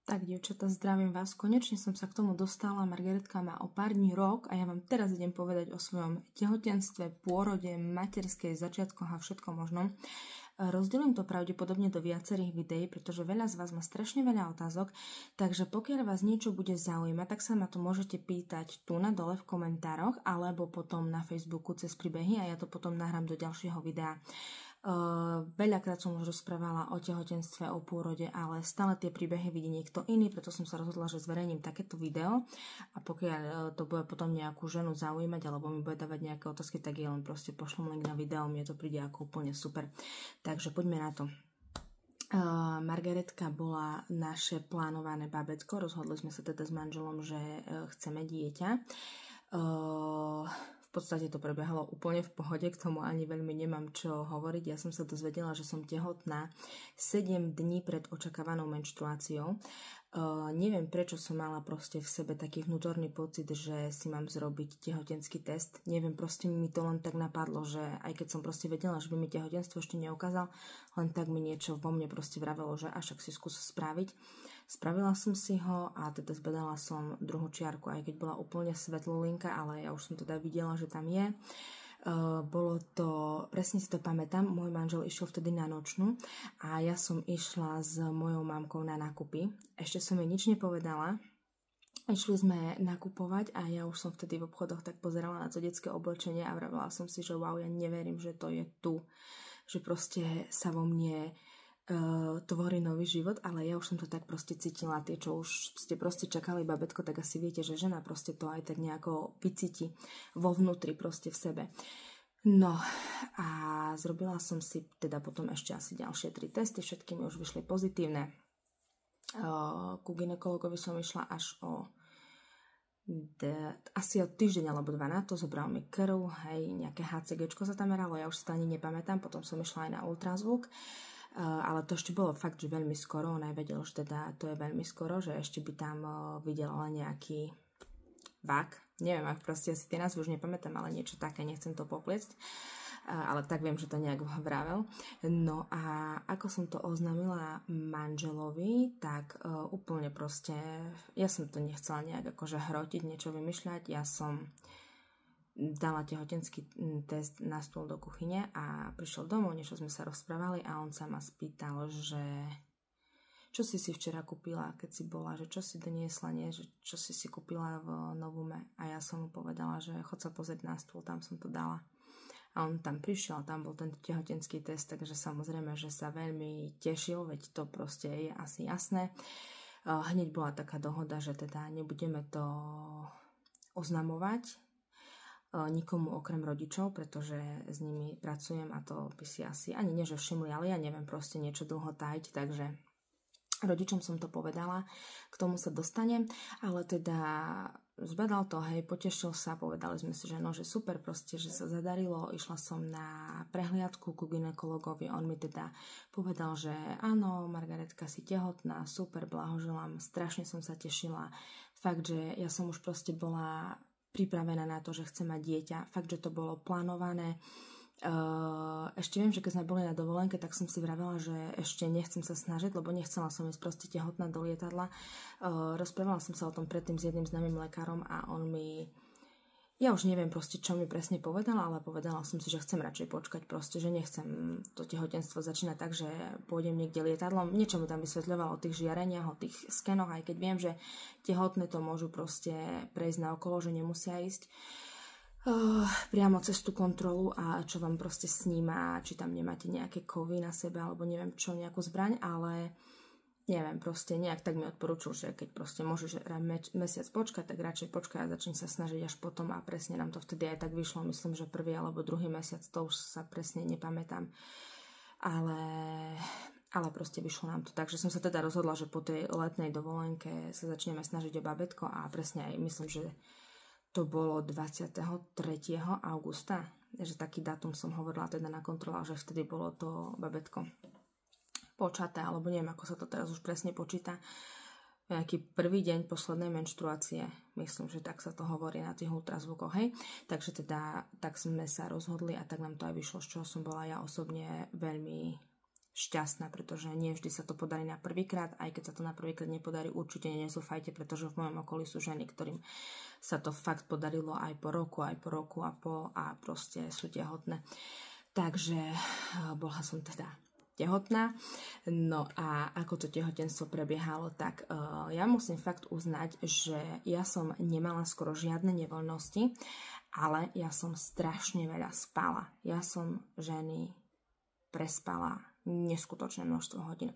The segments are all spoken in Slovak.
Tak, dievčatá, zdravím vás. Konečne som sa k tomu dostala. Margaretka má o pár dní rok a ja vám teraz idem povedať o svojom tehotenstve, pôrode, materskej, začiatkoch a všetko možnom. Rozdelím to pravdepodobne do viacerých videí, pretože veľa z vás má strašne veľa otázok, takže pokiaľ vás niečo bude zaujímať, tak sa ma to môžete pýtať tu na dole v komentároch alebo potom na Facebooku cez príbehy a ja to potom nahrám do ďalšieho videa. Veľakrát som už rozprávala o tehotenstve, o pôrode, ale stále tie príbehy vidí niekto iný, preto som sa rozhodla, že zverejním takéto video a pokiaľ to bude potom nejakú ženu zaujímať alebo mi bude dávať nejaké otázky, tak ja len proste pošlem link na video, mne to príde ako úplne super. Takže poďme na to. Margaretka bola naše plánované babetko, rozhodli sme sa teda s manželom, že chceme dieťa. V podstate to prebiehalo úplne v pohode, k tomu ani veľmi nemám čo hovoriť. Ja som sa dozvedela, že som tehotná 7 dní pred očakávanou menštruáciou. Neviem, prečo som mala proste v sebe taký vnútorný pocit, že si mám zrobiť tehotenský test. Neviem, proste mi to len tak napadlo, že aj keď som proste vedela, že by mi tehotenstvo ešte neukázal, len tak mi niečo vo mne proste vravelo, že až ak si skúsa spraviť. Spravila som si ho a teda zbadala som druhú čiarku, aj keď bola úplne svetlolinka, ale ja už som teda videla, že tam je. Bolo to, presne si to pamätám, môj manžel išiel vtedy na nočnú a ja som išla s mojou mamkou na nákupy. Ešte som jej nič nepovedala. Išli sme nakupovať a ja už som vtedy v obchodoch tak pozerala na to detské oblečenie a vravela som si, že wow, ja neverím, že to je tu. Že proste sa vo mne tvorí nový život, ale ja už som to tak proste cítila. Tie, čo už ste proste čakali babetko, tak asi viete, že žena proste to aj tak nejako vycíti vo vnútri proste v sebe. No a zrobila som si teda potom ešte asi ďalšie 3 testy, všetky mi už vyšli pozitívne. Ku gynekologovi som išla až asi o týždeň alebo 2 na to, zobral mi krv, hej, nejaké HCGčko sa tam meralo, ja už sa to ani nepamätám, potom som išla aj na ultrazvuk. Ale to ešte bolo fakt, že veľmi skoro, on aj vedel, že teda to je veľmi skoro, že ešte by tam videla nejaký vak, neviem, ak proste si tie názvy už nepamätám, ale niečo také, nechcem to popliecť, ale tak viem, že to nejak vravel. No a ako som to oznámila manželovi, tak úplne proste, ja som to nechcela nejak akože hrotiť, niečo vymýšľať, ja som dala tehotenský test na stôl do kuchyne a prišiel domov, niečo sme sa rozprávali a on sa ma spýtal, že čo si včera kúpila, keď si bola, že čo si doniesla, nie, že čo si kúpila v Novume. A ja som mu povedala, že chod sa pozrieť na stôl, tam som to dala. A on tam prišiel, tam bol ten tehotenský test, takže samozrejme, že sa veľmi tešil, veď to proste je asi jasné. Hneď bola taká dohoda, že teda nebudeme to oznamovať nikomu okrem rodičov, pretože s nimi pracujem a to by si asi ani nie, že všimli, ale ja neviem proste niečo dlho tajiť, takže rodičom som to povedala, k tomu sa dostanem, ale teda zbadal to, hej, potešil sa, povedali sme si, že no, že super proste, že sa zadarilo, išla som na prehliadku ku gynekologovi, on mi teda povedal, že áno, Margaretka, si tehotná, super, blahoželám, strašne som sa tešila, fakt, že ja som už proste bola pripravená na to, že chcem mať dieťa. Fakt, že to bolo plánované. Ešte viem, že keď sme boli na dovolenke, tak som si vravela, že ešte nechcem sa snažiť, lebo nechcela som ísť proste tehotná do lietadla. Rozprávala som sa o tom predtým s jedným známym lekárom a on mi... Ja už neviem proste, čo mi presne povedala, ale povedala som si, že chcem radšej počkať proste, že nechcem to tehotenstvo začínať tak, že pôjdem niekde lietadlom. Niečo mi tam vysvetľovalo o tých žiareniach, o tých skenoch, aj keď viem, že tehotné to môžu proste prejsť na okolo, že nemusia ísť priamo cez tú kontrolu a čo vám proste sníma, či tam nemáte nejaké kovy na sebe, alebo neviem čo, nejakú zbraň, ale... Neviem, proste nejak tak mi odporúčil, že keď proste môžeš mesiac počkať, tak radšej počkaj a začni sa snažiť až potom a presne nám to vtedy aj tak vyšlo, myslím, že 1. alebo 2. mesiac, to už sa presne nepamätám, ale proste vyšlo nám to tak, že som sa teda rozhodla, že po tej letnej dovolenke sa začneme snažiť o babetko a presne aj myslím, že to bolo 23. augusta, že taký dátum som hovorila teda na kontrolách, že vtedy bolo to babetko počaté, alebo neviem, ako sa to teraz už presne počíta, nejaký prvý deň poslednej menštruácie, myslím, že tak sa to hovorí na tých ultrazvukoch, hej. Takže teda, tak sme sa rozhodli a tak nám to aj vyšlo, z čoho som bola ja osobne veľmi šťastná, pretože nie vždy sa to podarí na prvýkrát, aj keď sa to na prvýkrát nepodarí, určite nezúfajte, pretože v mojom okolí sú ženy, ktorým sa to fakt podarilo aj po roku a proste sú tehotné. Takže bola som teda tehotná. No a ako to tehotenstvo prebiehalo, tak ja musím fakt uznať, že ja som nemala skoro žiadne nevoľnosti, ale ja som strašne veľa spala. Ja som ženy prespala neskutočné množstvo hodín.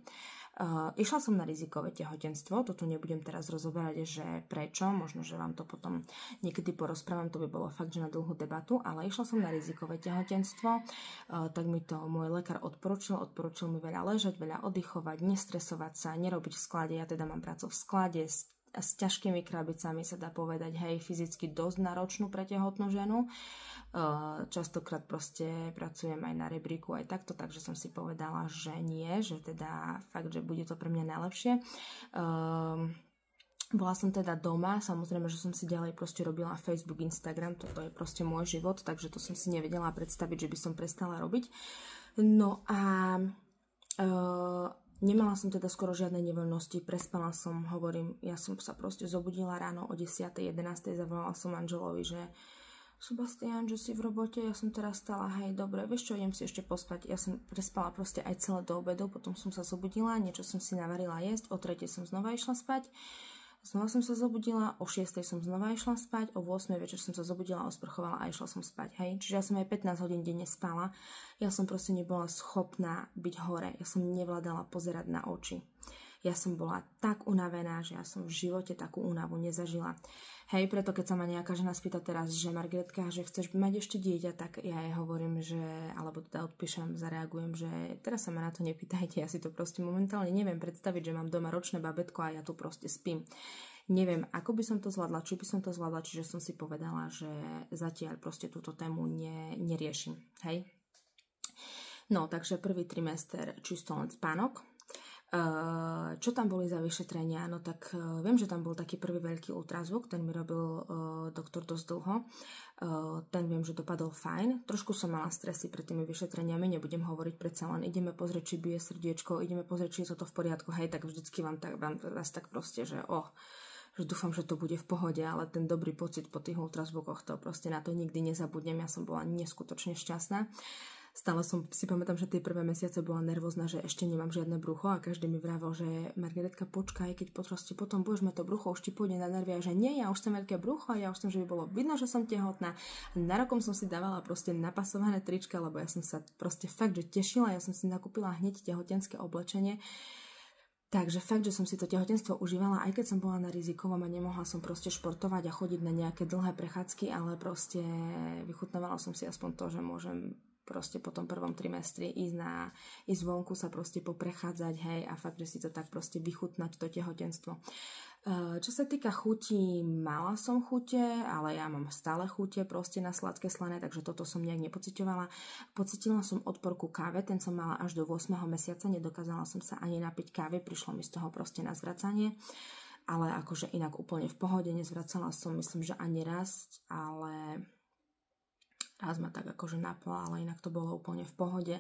Išla som na rizikové tehotenstvo, toto nebudem teraz rozoberať, že prečo, možno, že vám to potom niekedy porozprávam, to by bolo fakt, že na dlhú debatu, ale išla som na rizikové tehotenstvo, tak mi to môj lekár odporučil mi veľa ležať, veľa oddychovať, nestresovať sa, nerobiť v sklade, ja teda mám prácu v sklade, s ťažkými krabicami sa dá povedať, hej, fyzicky dosť náročnú pre tehotnú ženu. Častokrát proste pracujem aj na rebríku, aj takto, takže som si povedala, že nie, že teda fakt, že bude to pre mňa najlepšie. Bola som teda doma, samozrejme, že som si ďalej proste robila Facebook, Instagram, toto je proste môj život, takže to som si nevedela predstaviť, že by som prestala robiť. No a nemala som teda skoro žiadne nevoľnosti, prespala som, hovorím, ja som sa proste zobudila ráno o 10. 11. zavolala som manželovi, že Sebastián, že si v robote, ja som teraz stala, hej, dobre, vieš čo, idem si ešte pospať. Ja som prespala proste aj celé do obedu, potom som sa zobudila, niečo som si navarila jesť, o 3. som znova išla spať, znova som sa zobudila, o 6. som znova išla spať, o 8. večer som sa zobudila, osprchovala a išla som spať, hej. Čiže ja som aj 15 hodín denne spala, ja som proste nebola schopná byť hore, ja som nevládala pozerať na oči. Ja som bola tak unavená, že ja som v živote takú únavu nezažila. Hej, preto keď sa ma nejaká žena spýta teraz, že Margaretka, že chceš mať ešte dieťa, tak ja jej hovorím, že, alebo teda odpíšem, zareagujem, že teraz sa ma na to nepýtajte, ja si to proste momentálne neviem predstaviť, že mám doma ročné babetko a ja tu proste spím. Neviem, ako by som to zvládla, či by som to zvládla, čiže som si povedala, že zatiaľ proste túto tému neriešim. Hej. No, takže prvý trimester čisto len spánok. Čo tam boli za vyšetrenia? No tak viem, že tam bol taký prvý veľký ultrazvuk, ten mi robil doktor dosť dlho. Ten viem, že dopadol fajn. Trošku som mala stresy pred tými vyšetreniami, nebudem hovoriť, predsa len ideme pozrieť, či bije srdiečko, ideme pozrieť, či je to v poriadku, hej, tak vždycky vám tak proste, že že dúfam, že to bude v pohode, ale ten dobrý pocit po tých ultrazvukoch, to proste na to nikdy nezabudnem, ja som bola neskutočne šťastná. Stále si pamätám, že tie prvé mesiace bola nervózna, že ešte nemám žiadne brucho a každý mi vravel, že Margaretka, počkaj, keď potom budeš mať to brucho, už ti pôjde na nervy a že nie, ja už chcem veľké brucho, ja už chcem, že by bolo vidno, že som tehotná. Na rokom som si dávala proste napasované trička, lebo ja som sa proste fakt, že tešila, ja som si nakúpila hneď tehotenské oblečenie. Takže fakt, že som si to tehotenstvo užívala, aj keď som bola na rizikovom a nemohla som proste športovať a chodiť na nejaké dlhé prechádzky, ale proste vychutnávala som si aspoň to, že môžem proste po tom prvom trimestri ísť vonku sa proste poprechádzať, hej, a fakt, že si to tak proste vychutnať, to tehotenstvo. Čo sa týka chutí, mala som chute, ale ja mám stále chute proste na sladké slané, takže toto som nejak nepociťovala. Pocitila som odpor ku káve, ten som mala až do 8. mesiaca, nedokázala som sa ani napiť kávy, prišlo mi z toho proste na zvracanie, ale akože inak úplne v pohode, nezvracala som, myslím, že ani raz, ale raz ma tak akože napla, ale inak to bolo úplne v pohode.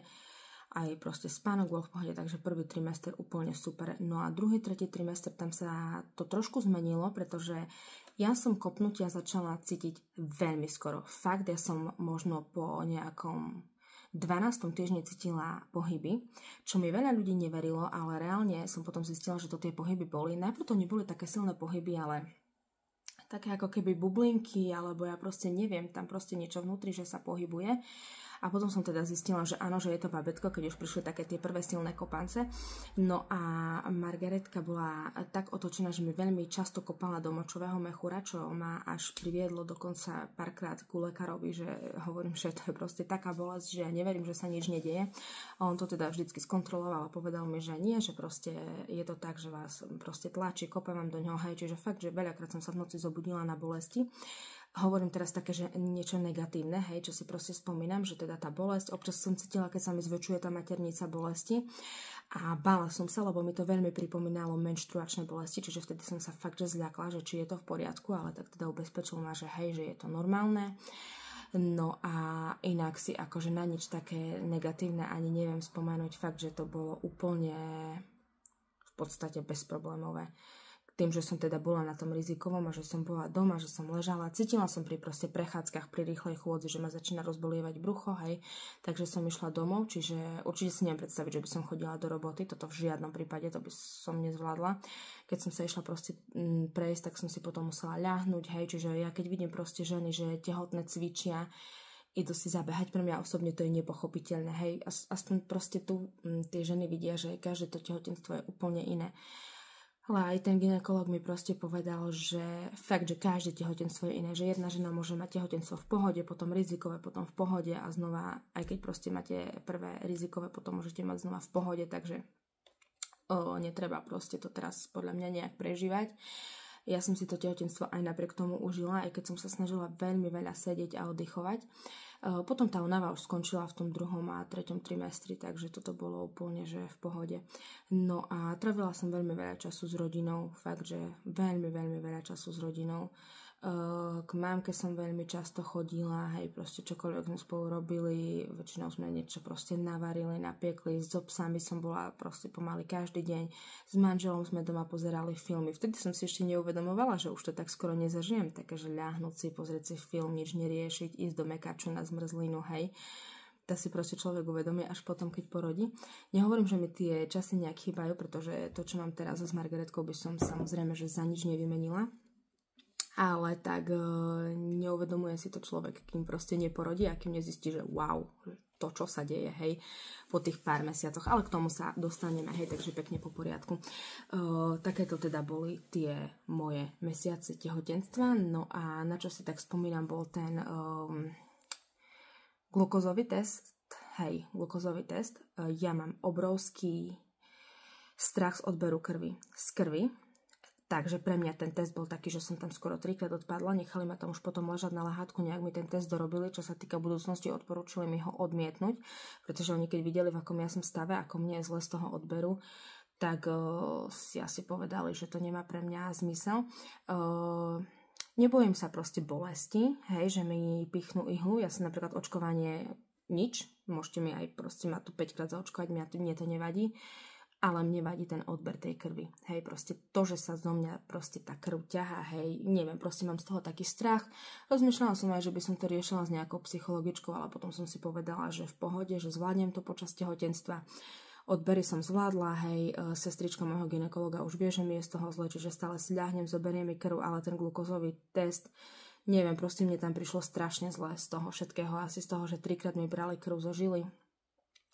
Aj proste spánok bol v pohode, takže prvý trimester úplne super. No a druhý, tretí trimester, tam sa to trošku zmenilo, pretože ja som kopnutia začala cítiť veľmi skoro. Fakt, ja som možno po nejakom 12. týždni cítila pohyby, čo mi veľa ľudí neverilo, ale reálne som potom zistila, že to tie pohyby boli. Najprv to neboli také silné pohyby, ale také ako keby bublinky, alebo ja proste neviem, tam proste niečo vnútri, že sa pohybuje. A potom som teda zistila, že áno, že je to babetko, keď už prišli také tie prvé silné kopance. No a Margaretka bola tak otočená, že mi veľmi často kopala do močového mechúra, čo ma až priviedlo dokonca párkrát ku lekárovi, že hovorím, že to je proste taká bolesť, že ja neverím, že sa nič nedieje. A on to teda vždycky skontroloval a povedal mi, že nie, že proste je to tak, že vás proste tlačí, kope vám do ňoho, hej, čiže fakt, že veľakrát som sa v noci zobudila na bolesti. Hovorím teraz také, že niečo negatívne, hej, čo si proste spomínam, že teda tá bolesť, občas som cítila, keď sa mi zväčšuje tá maternica bolesti a bála som sa, lebo mi to veľmi pripomínalo menštruačné bolesti, čiže vtedy som sa fakt, že zľakla, že či je to v poriadku, ale tak teda ubezpečil ma, že hej, že je to normálne. No a inak si akože na nič také negatívne ani neviem spomenúť, fakt, že to bolo úplne v podstate bezproblémové. Tým, že som teda bola na tom rizikovom a že som bola doma, že som ležala, cítila som pri proste prechádzkach, pri rýchlej chôdzi, že ma začína rozbolievať brucho, hej, takže som išla domov, čiže určite si neviem predstaviť, že by som chodila do roboty, toto v žiadnom prípade, to by som nezvládla. Keď som sa išla proste prejsť, tak som si potom musela ľahnúť, hej, čiže ja keď vidím proste ženy, že tehotné cvičia, idú si zabehať, pre mňa osobne to je nepochopiteľné, hej, aspoň proste tu tie ženy vidia, že každé to tehotenstvo je úplne iné. Ale aj ten gynekolog mi proste povedal, že fakt, že každé tehotenstvo je iné, že jedna žena môže mať tehotenstvo v pohode, potom rizikové, potom v pohode a znova, aj keď proste máte prvé rizikové, potom môžete mať znova v pohode, takže netreba proste to teraz podľa mňa nejak prežívať. Ja som si to tehotenstvo aj napriek tomu užila, aj keď som sa snažila veľmi veľa sedieť a oddychovať. Potom tá únava už skončila v tom 2. a 3. trimestri, takže toto bolo úplne, že v pohode. No a trávila som veľmi veľa času s rodinou, fakt, že veľmi, veľmi veľa času s rodinou. K mámke som veľmi často chodila, hej, proste čokoľvek sme spolu robili, väčšinou sme niečo proste navarili, napiekli, so psami som bola proste pomaly každý deň, s manželom sme doma pozerali filmy, vtedy som si ešte neuvedomovala, že už to tak skoro nezažijem, takže ľahnúť si, pozrieť si film, nič neriešiť, ísť do mekaču na zmrzlinu, hej, to si proste človek uvedomí až potom, keď porodí. Nehovorím, že mi tie časy nejak chýbajú, pretože to, čo mám teraz s Margaretkou, by som samozrejme, že za nič nevymenila. Ale tak neuvedomuje si to človek, kým proste neporodí a kým nezistí, že wow, to, čo sa deje, hej, po tých pár mesiacoch. Ale k tomu sa dostaneme, hej, takže pekne po poriadku. Takéto teda boli tie moje mesiace tehotenstva. No a na čo si tak spomínam, bol ten glukózový test. Hej, glukózový test. Ja mám obrovský strach z odberu krvi. Z krvi. Takže pre mňa ten test bol taký, že som tam skoro 3-krát odpadla, nechali ma tam už potom ležať na lahátku, nejak mi ten test dorobili, čo sa týka budúcnosti, odporúčili mi ho odmietnúť, pretože oni keď videli, v akom ja som stave, ako mne je zle z toho odberu, tak si asi povedali, že to nemá pre mňa zmysel. Nebojím sa proste bolesti, hej, že mi pichnú ihlu, ja som napríklad očkovanie nič, môžete mi aj proste ma tu 5-krát zaočkovať, mne to nevadí. Ale mne vadí ten odber tej krvi. Hej, proste to, že sa zo mňa proste tá krv ťahá, hej, neviem, proste mám z toho taký strach. Rozmýšľala som aj, že by som to riešila s nejakou psychologičkou, ale potom som si povedala, že v pohode, že zvládnem to počas tehotenstva. Odbery som zvládla, hej, sestrička môjho gynekologa už vie, že mi je z toho zle, čiže stále si ľahnem, zoberie mi krv, ale ten glukózový test, neviem, proste mne tam prišlo strašne zle z toho všetkého, asi z toho, že 3-krát mi brali krv zo žily.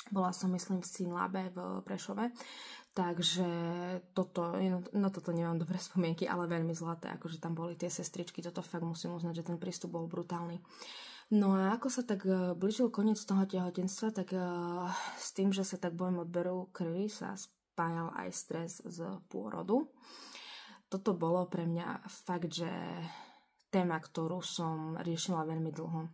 Bola som, myslím, v Synlabe v Prešove, takže toto nemám dobré spomienky, ale veľmi zlaté, akože tam boli tie sestričky, toto fakt musím uznať, že ten prístup bol brutálny. No a ako sa tak blížil koniec toho tehotenstva, tak s tým, že sa tak bojím odberu krvi, sa spájal aj stres z pôrodu. Toto bolo pre mňa fakt, že téma, ktorú som riešila veľmi dlho.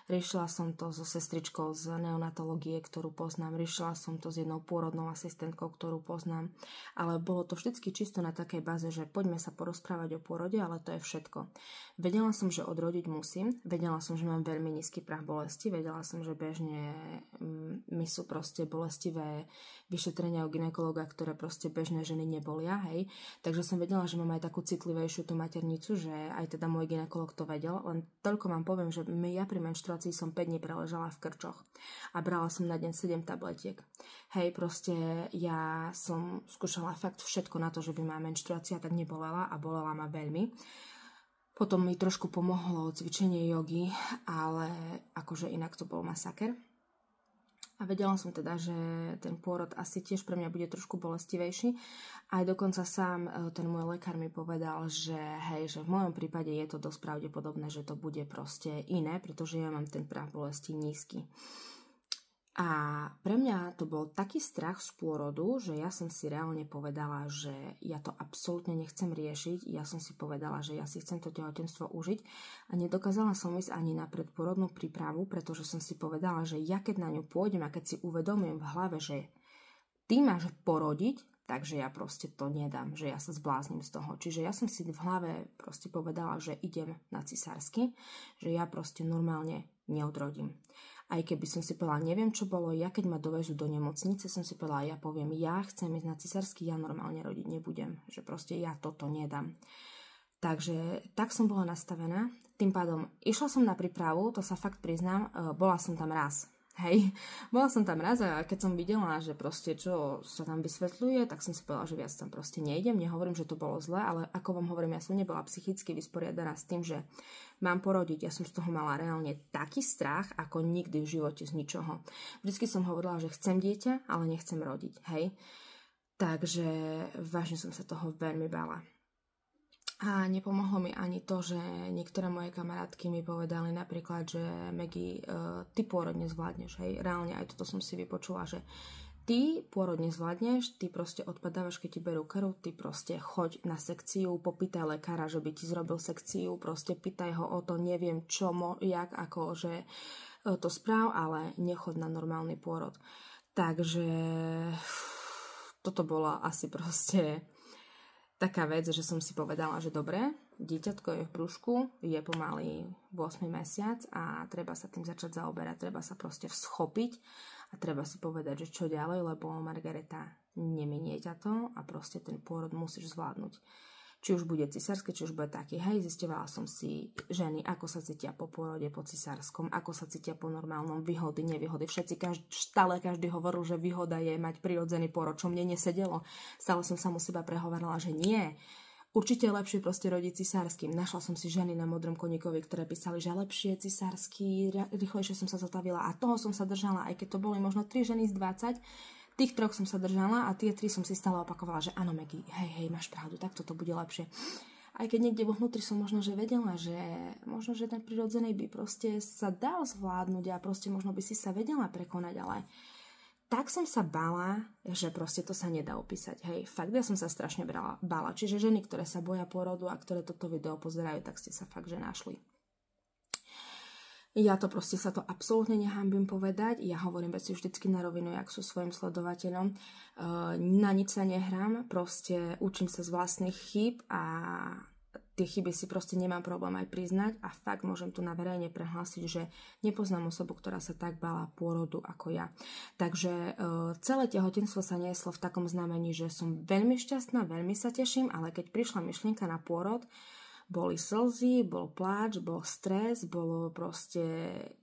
Riešila som to so sestričkou z neonatológie, ktorú poznám. Riešila som to s jednou pôrodnou asistentkou, ktorú poznám. Ale bolo to vždycky čisto na takej báze, že poďme sa porozprávať o pôrode, ale to je všetko. Vedela som, že odrodiť musím. Vedela som, že mám veľmi nízky prah bolesti. Vedela som, že bežne mi sú proste bolestivé vyšetrenia u gynekologa, ktoré proste bežné ženy nebolia. Hej. Takže som vedela, že mám aj takú citlivejšiu tú maternicu, že aj teda môj gynekolog to vedel. Len toľko vám poviem, že ja pri menštruácii som 5 dní preležala v krčoch a brala som na deň 7 tabletiek. Hej, proste ja som skúšala fakt všetko na to, že by ma menštruácia tak nebolela a bolela ma veľmi. Potom mi trošku pomohlo cvičenie jogy, ale akože inak to bol masaker. A vedela som teda, že ten pôrod asi tiež pre mňa bude trošku bolestivejší. Aj dokonca sám ten môj lekár mi povedal, že hej, že v mojom prípade je to dosť pravdepodobné, že to bude proste iné, pretože ja mám ten prah bolesti nízky. A pre mňa to bol taký strach z pôrodu, že ja som si reálne povedala, že ja to absolútne nechcem riešiť. Ja som si povedala, že ja si chcem to tehotenstvo užiť a nedokázala som ísť ani na predpôrodnú prípravu, pretože som si povedala, že ja keď na ňu pôjdem a keď si uvedomujem v hlave, že ty máš porodiť, Takže ja proste to nedám, že ja sa zblázním z toho. Čiže ja som si v hlave proste povedala, že idem na cisársky, že ja proste normálne neodrodím. Aj keby som si povedala, neviem čo bolo, ja keď ma dovezú do nemocnice, som si povedala, ja poviem, ja chcem ísť na cisársky, ja normálne rodiť nebudem. Že proste ja toto nedám. Takže tak som bola nastavená. Tým pádom išla som na prípravu, to sa fakt priznám, bola som tam raz. Hej, bola som tam raz a keď som videla, že proste čo sa tam vysvetľuje, tak som si povedala, že viac tam proste nejdem. Nehovorím, že to bolo zle, ale ako vám hovorím, ja som nebola psychicky vysporiadaná s tým, že mám porodiť. Ja som z toho mala reálne taký strach, ako nikdy v živote z ničoho. Vždycky som hovorila, že chcem dieťa, ale nechcem rodiť. Hej, takže vážne som sa toho veľmi bála. A nepomohlo mi ani to, že niektoré moje kamarátky mi povedali napríklad, že Maggie, ty pôrod nezvládneš, hej. Reálne aj toto som si vypočula, že ty pôrod nezvládneš, ty proste odpadávaš, keď ti berú krv, ty proste choď na sekciu, popýtaj lekára, že by ti zrobil sekciu, proste pýtaj ho o to, neviem čo, jak, ako, že to správ, ale nechod na normálny pôrod. Takže toto bola asi proste taká vec, že som si povedala, že dobre, dieťatko je v brúšku, je pomaly 8 mesiac a treba sa tým začať zaoberať, treba sa proste schopiť a treba si povedať, že čo ďalej, lebo Margareta, neminie ťa to a proste ten pôrod musíš zvládnuť. Či už bude cisársky, či už bude taký. Hej, zistevala som si ženy, ako sa cítia po pôrode, po cisárskom, ako sa cítia po normálnom, výhody, nevýhody. Všetci, stále každý hovoril, že výhoda je mať prirodzený pôrod, čo mne nesedelo. Stále som sa mu seba prehovorila, že nie. Určite je lepšie proste rodiť cisárskym. Našla som si ženy na Modrom koníkovi, ktoré písali, že lepšie cisársky, rýchlejšie som sa zotavila a toho som sa držala, aj keď to boli možno 3 ženy z 20. Tých 3 som sa držala a tie 3 som si stále opakovala, že áno, Maggie, hej, máš pravdu, tak toto bude lepšie. Aj keď niekde vo vnútri som možno, že vedela, že možno, že ten prirodzený by proste sa dal zvládnuť a proste možno by si sa vedela prekonať, ale tak som sa bála, že proste to sa nedá opísať. Hej, fakt, ja som sa strašne bála. Čiže ženy, ktoré sa boja pôrodu a ktoré toto video pozerajú, tak ste sa fakt, že našli. Ja to proste sa to absolútne nehanbím povedať. Ja hovorím veci vždycky na rovinu, jak sú svojim sledovateľom. Na nič sa nehrám, proste učím sa z vlastných chýb a tie chyby si proste nemám problém aj priznať a fakt môžem tu na verejne prehlásiť, že nepoznám osobu, ktorá sa tak bála pôrodu ako ja. Takže celé tehotenstvo sa nieslo v takom znamení, že som veľmi šťastná, veľmi sa teším, ale keď prišla myšlienka na pôrod, boli slzy, bol pláč, bol stres, bolo proste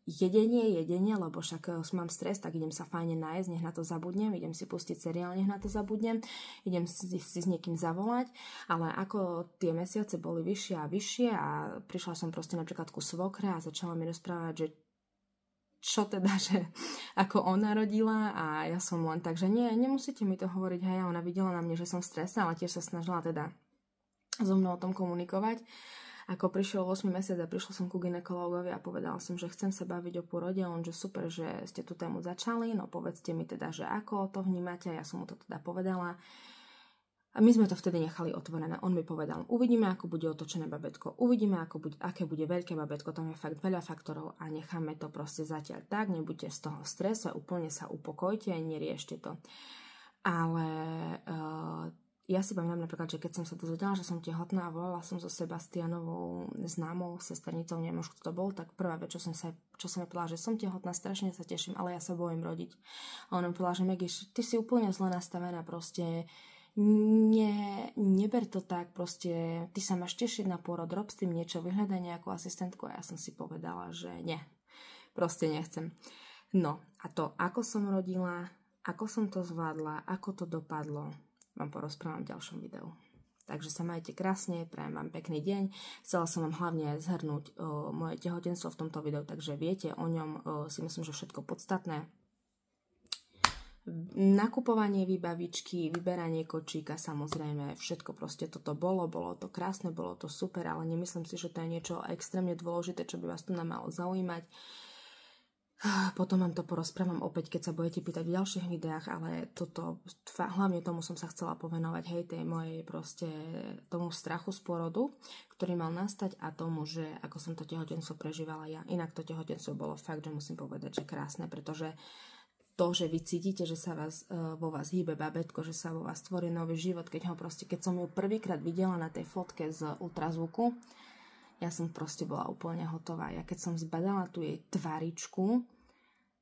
jedenie, lebo však mám stres, tak idem sa fajne nájsť, nech na to zabudnem, idem si pustiť seriál, nech na to zabudnem, idem si s niekým zavolať, ale ako tie mesiace boli vyššie a vyššie a prišla som proste napríklad ku svokre a začala mi rozprávať, že čo teda, že ako ona rodila a ja som len tak, že nie, nemusíte mi to hovoriť, hej, ona videla na mne, že som v strese, ale tiež sa snažila teda so mnou o tom komunikovať. Ako prišiel 8 mesiac a prišla som ku gynekológovi a povedala som, že chcem sa baviť o pôrode, on, že super, že ste tú tému začali, no povedzte mi teda, že ako to vnímate, ja som mu to teda povedala. A my sme to vtedy nechali otvorené. On mi povedal, uvidíme, ako bude otočené babätko, uvidíme, aké bude veľké babätko, tam je fakt veľa faktorov a necháme to proste zatiaľ tak, nebuďte z toho strese, úplne sa upokojte, neriešte to. Ale ja si pamätám napríklad, že keď som sa dozvedela, že som tehotná a volala som so Sebastianovou známou sesternicou, neviem už kto to bol, tak prvá vec, čo som mi povedala, že som tehotná, strašne sa teším, ale ja sa bojím rodiť. A ona mi povedala, že Maggie, ty si úplne zle nastavená, proste neber to tak, proste ty sa máš tešiť na pôrod, rob s tým niečo, vyhľadaj nejakú asistentku a ja som si povedala, že nie, proste nechcem. No a to, ako som rodila, ako som to zvládla, ako to dopadlo, vám porozprávam v ďalšom videu. Takže sa majte krásne, prajem vám pekný deň. Chcela som vám hlavne zhrnúť moje tehotenstvo v tomto videu, takže viete o ňom, si myslím, že všetko podstatné. Nakupovanie výbavičky, vyberanie kočíka, samozrejme, všetko proste toto bolo to krásne, bolo to super, ale nemyslím si, že to je niečo extrémne dôležité, čo by vás tu malo zaujímať. Potom vám to porozprávam opäť, keď sa budete pýtať v ďalších videách, ale toto, hlavne tomu som sa chcela povenovať, hej, tej mojej proste, tomu strachu z pôrodu, ktorý mal nastať a tomu, že ako som to tehotenstvo prežívala ja. Inak to tehotenstvo bolo fakt, že musím povedať, že krásne, pretože to, že vy cítite, že sa vo vás hýbe babetko, že sa vo vás tvorí nový život, keď som ju prvýkrát videla na tej fotke z ultrazvuku, ja som proste bola úplne hotová. Ja keď som zbadala tú jej tvaričku,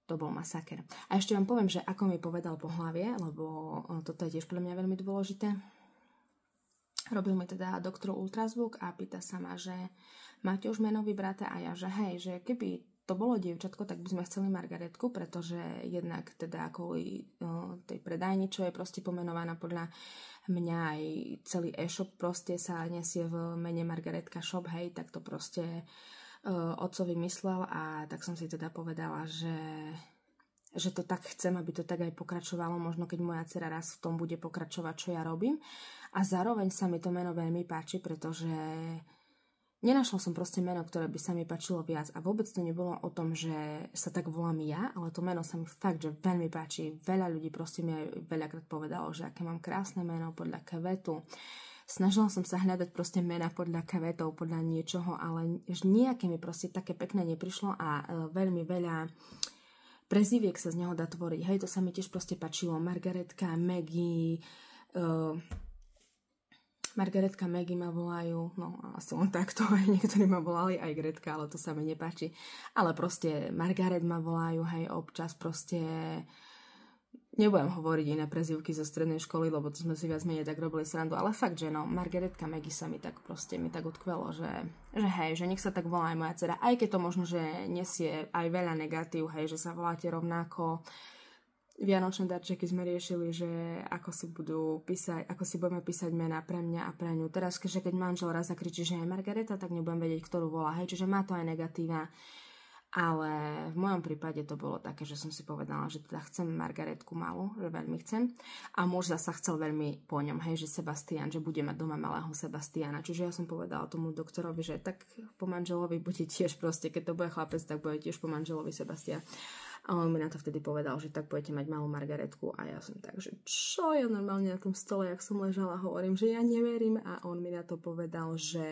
to bol masaker. A ešte vám poviem, že ako mi povedal pohlavie, lebo toto je tiež pre mňa veľmi dôležité. Robil mi teda doktor ultrazvuk a pýta sa ma, že máte už menový brata? A ja, že hej, že keby to bolo dievčatko, tak by sme chceli Margaretku, pretože jednak teda kvôli tej predajni, čo je proste pomenovaná podľa mňa, aj celý e-shop proste sa nesie v mene Margaretka Shop, hej, tak to proste otcovi myslel a tak som si teda povedala, že to tak chcem, aby to tak aj pokračovalo, možno keď moja dcera raz v tom bude pokračovať, čo ja robím. A zároveň sa mi to meno veľmi páči, pretože nenašla som proste meno, ktoré by sa mi páčilo viac a vôbec to nebolo o tom, že sa tak volám ja, ale to meno sa mi fakt, že veľmi páči. Veľa ľudí proste mi aj veľakrát povedalo, že aké mám krásne meno podľa kvetu. Snažila som sa hľadať proste mena podľa kvetov, podľa niečoho, ale nejaké mi proste také pekné neprišlo a veľmi veľa prezýviek sa z neho dá tvoriť. Hej, to sa mi tiež proste páčilo. Margaretka, Maggie, ma volajú, no asi len takto, aj niektorí ma volali aj Gretka, ale to sa mi nepáči. Ale proste Margaret ma volajú, hej, občas proste, nebudem hovoriť iné prezývky zo strednej školy, lebo to sme si viac menej tak robili srandu, ale fakt, že no, Margaretka, Maggie sa mi tak proste, mi tak utkvelo, že hej, že nech sa tak volá aj moja dcera, aj keď to možno, že nesie aj veľa negatív, hej, že sa voláte rovnako. Vianočné darčeky sme riešili, že ako si budeme písať mená pre mňa a pre ňu. Teraz, keď manžel raz zakričí, že je Margareta, tak nebudem vedieť, ktorú volá. Hej, čiže má to aj negatíva. Ale v mojom prípade to bolo také, že som si povedala, že teda chcem Margaretku malú, že veľmi chcem. A muž zasa chcel veľmi po ňom, hej, že Sebastian, že bude mať doma malého Sebastiana. Čiže ja som povedala tomu doktorovi, že tak po manželovi bude tiež proste, keď to bude chlapec, tak bude tiež po manželovi Sebastian. A on mi na to vtedy povedal, že tak budete mať malú Margaretku a ja som tak, že čo? Ja normálne na tom stole, jak som ležala, hovorím, že ja neverím a on mi na to povedal, že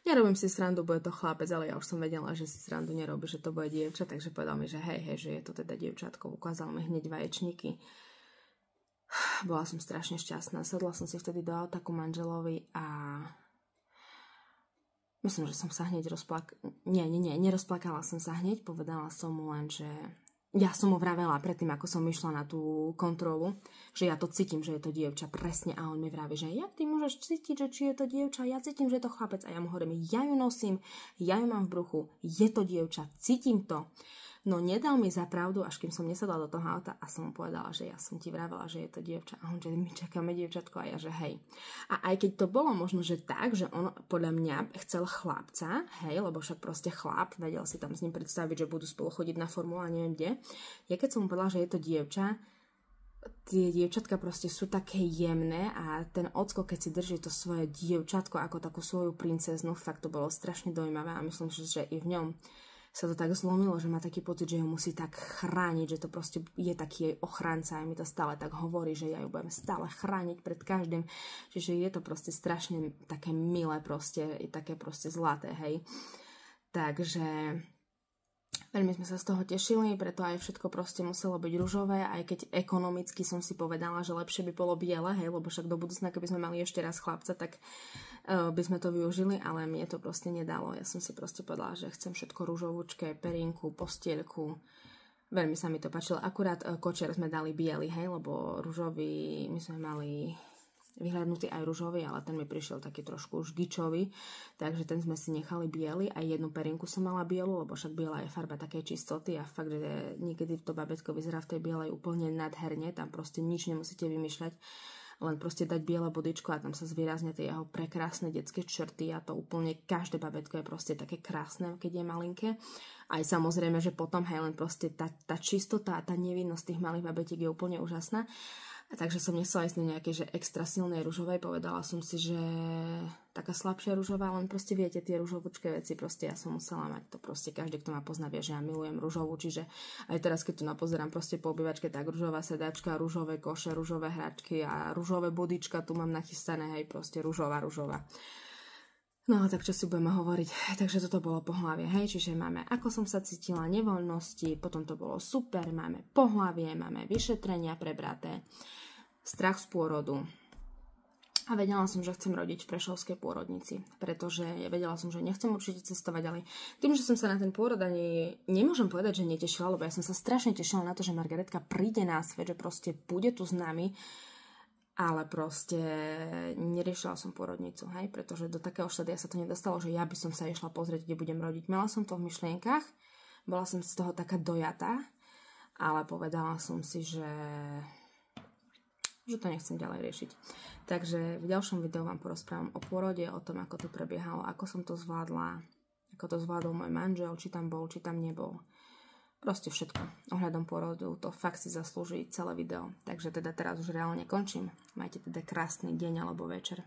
nerobím si srandu, bude to chlapec, ale ja už som vedela, že si srandu nerobí, že to bude dievča, takže povedal mi, že hej, že je to teda dievčatko, ukázal mi hneď vaječníky. Bola som strašne šťastná, sedla som si vtedy do auta ku manželovi a myslím, že som sa hneď nerozplakala som sa hneď, povedala som mu len, že ja som mu vravela predtým, ako som išla na tú kontrolu, že ja to cítim, že je to dievča, presne, a on mi vraví, že jak ty môžeš cítiť, že či je to dievča, ja cítim, že je to chlapec a ja mu hovorím, ja ju nosím, ja ju mám v bruchu, je to dievča, cítim to. No nedal mi za pravdu, až kým som nesadla do toho auta a som mu povedala, že ja som ti vravela, že je to dievča. A on, že my čakáme dievčatko a ja, že hej. A aj keď to bolo možno, že tak, že on podľa mňa chcel chlapca, hej, lebo však proste chlap, vedel si tam s ním predstaviť, že budú spolu chodiť na formulu a neviem kde. Ja keď som mu povedala, že je to dievča, tie dievčatka proste sú také jemné a ten ocko, keď si drží to svoje dievčatko ako takú svoju princeznu, fakt to bolo strašne dojímavé a myslím, že i v ňom sa to tak zlomilo, že má taký pocit, že ju musí tak chrániť, že to proste je taký jej ochranca a mi to stále tak hovorí, že ja ju budem stále chrániť pred každým. Čiže je to proste strašne také milé proste, také proste zlaté, hej. Takže veľmi sme sa z toho tešili, preto aj všetko proste muselo byť ružové, aj keď ekonomicky som si povedala, že lepšie by bolo biele, hej, lebo však do budúcna, keby sme mali ešte raz chlapca, tak by sme to využili, ale mne to proste nedalo. Ja som si proste povedala, že chcem všetko ružovúčke, perinku, postielku. Veľmi sa mi to páčilo. Akurát kočer sme dali biely, hej, lebo ružový, my sme mali vyhľadnutý aj ružový, ale ten mi prišiel taký trošku už gičový, takže ten sme si nechali biely. Aj jednu perinku som mala bielu, lebo však biela je farba takej čistoty a fakt, že niekedy to babetko vyzerá v tej bielej úplne nádherne, tam proste nič nemusíte vymýšľať, len proste dať biele bodičko a tam sa zvýraznia tie jeho prekrásne detské črty a to úplne každé babetko je proste také krásne, keď je malinké. Aj samozrejme, že potom hej, len proste tá čistota a tá nevinnosť tých malých babetiek je úplne úžasná. A takže som nechcela ísť na nejaké, že extra silnej ružovej, povedala som si, že taká slabšia ružová, len proste viete, tie ružovúčké veci, proste ja som musela mať to proste, každý, kto ma pozná, vie, že ja milujem ružovú, čiže aj teraz, keď tu napozerám proste po obývačke, tak ružová sedačka, ružové koše, ružové hračky a ružové bodička tu mám nachystané, hej, proste ružová. No, tak čo si budeme hovoriť? Takže toto bolo pohlavie, hej? Čiže máme, ako som sa cítila, nevoľnosti, potom to bolo super, máme pohlavie, máme vyšetrenia prebraté, strach z pôrodu. A vedela som, že chcem rodiť v prešovskej pôrodnici, pretože vedela som, že nechcem určite cestovať ďalej. Tým, že som sa na ten pôrod ani nemôžem povedať, že netešila, lebo ja som sa strašne tešila na to, že Margaretka príde na svet, že proste bude tu s nami, ale proste neriešila som pôrodnicu, hej, pretože do takého štádia sa to nedostalo, že ja by som sa išla pozrieť, kde budem rodiť. Mala som to v myšlienkach, bola som z toho taká dojatá, ale povedala som si, že to nechcem ďalej riešiť. Takže v ďalšom videu vám porozprávam o pôrode, o tom, ako to prebiehalo, ako som to zvládla, ako to zvládol môj manžel, či tam bol, či tam nebol. Proste všetko ohľadom pôrodu, to fakt si zaslúži celé video. Takže teda teraz už reálne končím. Majte teda krásny deň alebo večer.